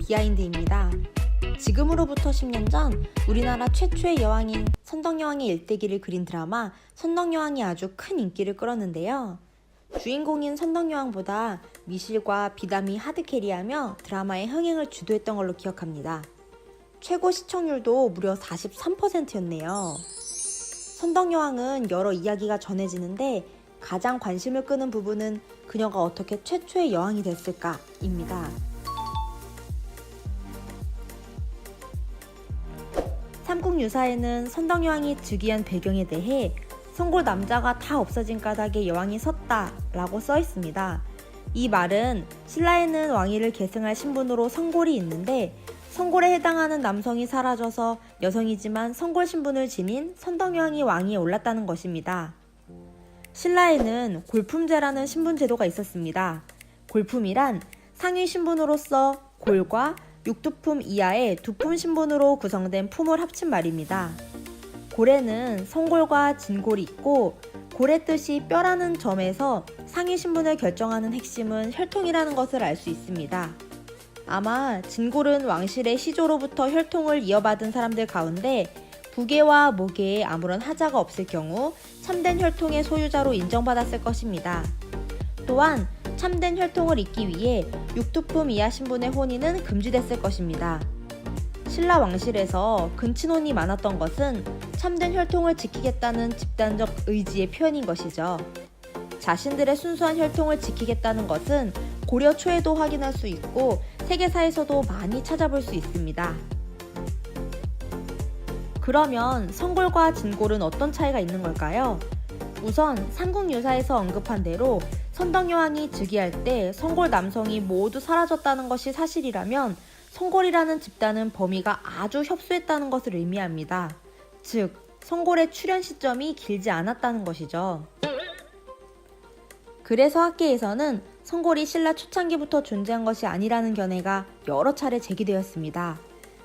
비하인드입니다. 지금으로부터 10년 전 우리나라 최초의 여왕인 선덕여왕의 일대기를 그린 드라마 선덕여왕이 아주 큰 인기를 끌었는데요. 주인공인 선덕여왕보다 미실과 비담이 하드캐리하며 드라마의 흥행을 주도했던 걸로 기억합니다. 최고 시청률도 무려 43%였네요. 선덕여왕은 여러 이야기가 전해지는데 가장 관심을 끄는 부분은 그녀가 어떻게 최초의 여왕이 됐을까입니다. 삼국유사에는 선덕여왕이 즉위한 배경에 대해 성골 남자가 다 없어진 까닭에 여왕이 섰다 라고 써 있습니다. 이 말은 신라에는 왕위를 계승할 신분으로 성골이 있는데 성골에 해당하는 남성이 사라져서 여성이지만 성골 신분을 지닌 선덕여왕이 왕위에 올랐다는 것입니다. 신라에는 골품제라는 신분제도가 있었습니다. 골품이란 상위 신분으로서 골과 육두품 이하의 두품 신분으로 구성된 품을 합친 말입니다. 골에는 성골과 진골이 있고 골의 뜻이 뼈라는 점에서 상위 신분을 결정하는 핵심은 혈통이라는 것을 알 수 있습니다. 아마 진골은 왕실의 시조로부터 혈통을 이어받은 사람들 가운데 부계와 모계에 아무런 하자가 없을 경우 참된 혈통의 소유자로 인정받았을 것입니다. 또한 참된 혈통을 잇기 위해 육두품 이하 신분의 혼인은 금지됐을 것입니다. 신라 왕실에서 근친혼이 많았던 것은 참된 혈통을 지키겠다는 집단적 의지의 표현인 것이죠. 자신들의 순수한 혈통을 지키겠다는 것은 고려 초에도 확인할 수 있고 세계사에서도 많이 찾아볼 수 있습니다. 그러면 성골과 진골은 어떤 차이가 있는 걸까요? 우선 삼국유사에서 언급한 대로 선덕여왕이 즉위할 때 성골 남성이 모두 사라졌다는 것이 사실이라면 성골이라는 집단은 범위가 아주 협소했다는 것을 의미합니다. 즉, 성골의 출현 시점이 길지 않았다는 것이죠. 그래서 학계에서는 성골이 신라 초창기부터 존재한 것이 아니라는 견해가 여러 차례 제기되었습니다.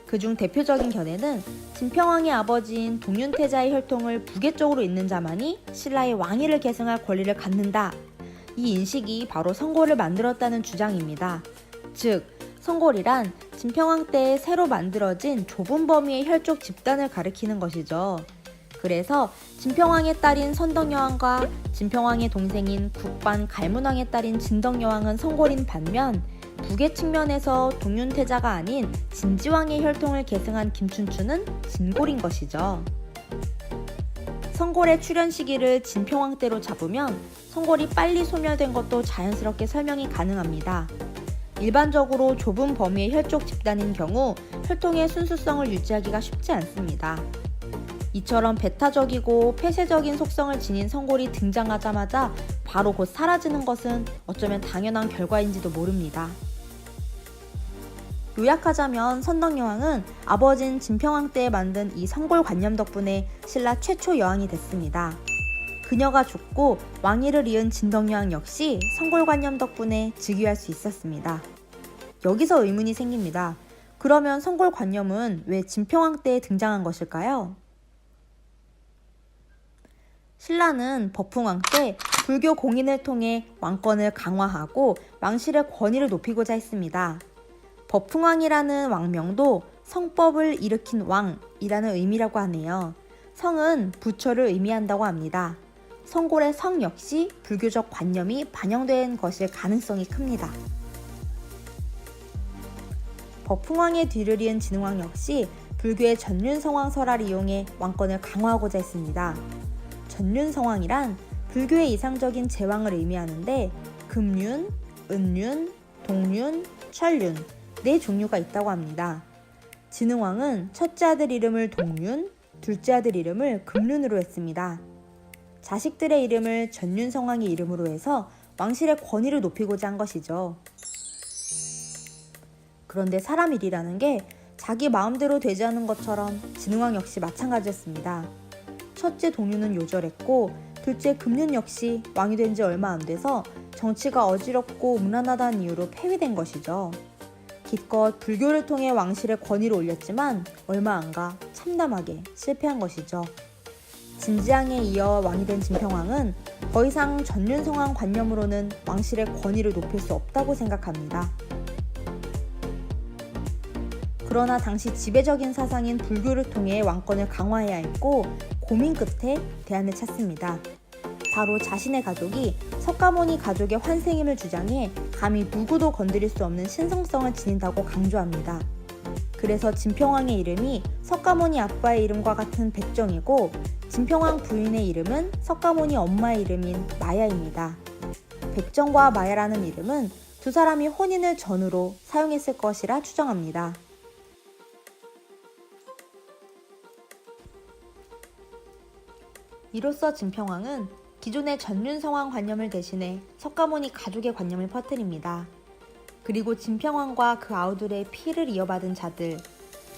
그중 대표적인 견해는 진평왕의 아버지인 동윤태자의 혈통을 부계 쪽으로 잇는 자만이 신라의 왕위를 계승할 권리를 갖는다. 이 인식이 바로 성골을 만들었다는 주장입니다. 즉, 성골이란 진평왕 때에 새로 만들어진 좁은 범위의 혈족 집단을 가리키는 것이죠. 그래서 진평왕의 딸인 선덕여왕과 진평왕의 동생인 국반 갈문왕의 딸인 진덕여왕은 성골인 반면 부계 측면에서 동윤태자가 아닌 진지왕의 혈통을 계승한 김춘추는 진골인 것이죠. 성골의 출현 시기를 진평왕 때로 잡으면 성골이 빨리 소멸된 것도 자연스럽게 설명이 가능합니다. 일반적으로 좁은 범위의 혈족 집단인 경우 혈통의 순수성을 유지하기가 쉽지 않습니다. 이처럼 배타적이고 폐쇄적인 속성을 지닌 성골이 등장하자마자 바로 곧 사라지는 것은 어쩌면 당연한 결과인지도 모릅니다. 요약하자면 선덕여왕은 아버진 진평왕 때에 만든 이 성골관념 덕분에 신라 최초 여왕이 됐습니다. 그녀가 죽고 왕위를 이은 진덕여왕 역시 성골관념 덕분에 즉위할 수 있었습니다. 여기서 의문이 생깁니다. 그러면 성골관념은 왜 진평왕 때에 등장한 것일까요? 신라는 법흥왕 때 불교 공인을 통해 왕권을 강화하고 왕실의 권위를 높이고자 했습니다. 법흥왕이라는 왕명도 성법을 일으킨 왕이라는 의미라고 하네요. 성은 부처를 의미한다고 합니다. 성골의 성 역시 불교적 관념이 반영된 것일 가능성이 큽니다. 법흥왕의 뒤를 이은 진흥왕 역시 불교의 전륜성왕설화를 이용해 왕권을 강화하고자 했습니다. 전륜성왕이란 불교의 이상적인 제왕을 의미하는데 금륜, 은륜, 동륜, 철륜 네 종류가 있다고 합니다. 진흥왕은 첫째 아들 이름을 동륜, 둘째 아들 이름을 금륜으로 했습니다. 자식들의 이름을 전륜성왕의 이름으로 해서 왕실의 권위를 높이고자 한 것이죠. 그런데 사람 일이라는 게 자기 마음대로 되지 않는 것처럼 진흥왕 역시 마찬가지였습니다. 첫째 동륜은 요절했고 둘째 금륜 역시 왕이 된 지 얼마 안 돼서 정치가 어지럽고 무난하다는 이유로 폐위된 것이죠. 기껏 불교를 통해 왕실의 권위를 올렸지만 얼마 안 가 참담하게 실패한 것이죠. 진지왕에 이어 왕이 된 진평왕은 더 이상 전륜성왕 관념으로는 왕실의 권위를 높일 수 없다고 생각합니다. 그러나 당시 지배적인 사상인 불교를 통해 왕권을 강화해야 했고 고민 끝에 대안을 찾습니다. 바로 자신의 가족이 석가모니 가족의 환생임을 주장해 감히 누구도 건드릴 수 없는 신성성을 지닌다고 강조합니다. 그래서 진평왕의 이름이 석가모니 아빠의 이름과 같은 백정이고 진평왕 부인의 이름은 석가모니 엄마의 이름인 마야입니다. 백정과 마야라는 이름은 두 사람이 혼인을 전후로 사용했을 것이라 추정합니다. 이로써 진평왕은 기존의 전륜성왕 관념을 대신해 석가모니 가족의 관념을 퍼뜨립니다. 그리고 진평왕과 그 아우들의 피를 이어받은 자들,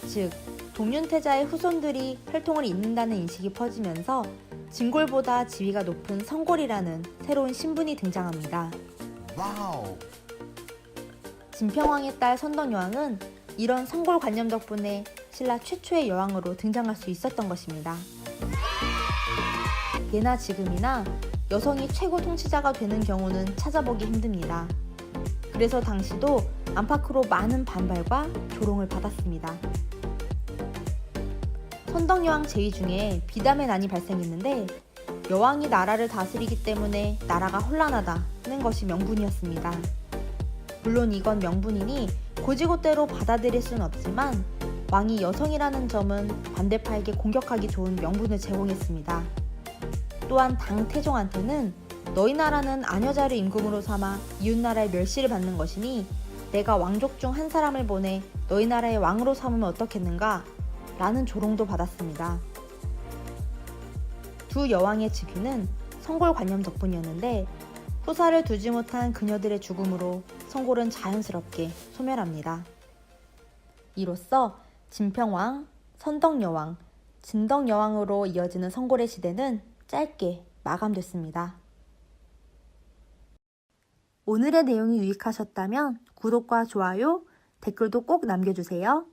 즉 동륜태자의 후손들이 혈통을 잇는다는 인식이 퍼지면서 진골보다 지위가 높은 성골이라는 새로운 신분이 등장합니다. 와우. 진평왕의 딸 선덕여왕은 이런 성골 관념 덕분에 신라 최초의 여왕으로 등장할 수 있었던 것입니다. 예나 지금이나 여성이 최고 통치자가 되는 경우는 찾아보기 힘듭니다. 그래서 당시도 안팎으로 많은 반발과 조롱을 받았습니다. 선덕여왕 제위 중에 비담의 난이 발생했는데 여왕이 나라를 다스리기 때문에 나라가 혼란하다는 것이 명분이었습니다. 물론 이건 명분이니 고지고대로 받아들일 수는 없지만 왕이 여성이라는 점은 반대파에게 공격하기 좋은 명분을 제공했습니다. 또한 당 태종한테는 너희 나라는 아녀자를 임금으로 삼아 이웃나라의 멸시를 받는 것이니 내가 왕족 중 한 사람을 보내 너희 나라의 왕으로 삼으면 어떻겠는가? 라는 조롱도 받았습니다. 두 여왕의 즉위는 성골 관념 덕분이었는데 후사를 두지 못한 그녀들의 죽음으로 성골은 자연스럽게 소멸합니다. 이로써 진평왕, 선덕여왕, 진덕여왕으로 이어지는 성골의 시대는 짧게 마감됐습니다. 오늘의 내용이 유익하셨다면 구독과 좋아요, 댓글도 꼭 남겨주세요.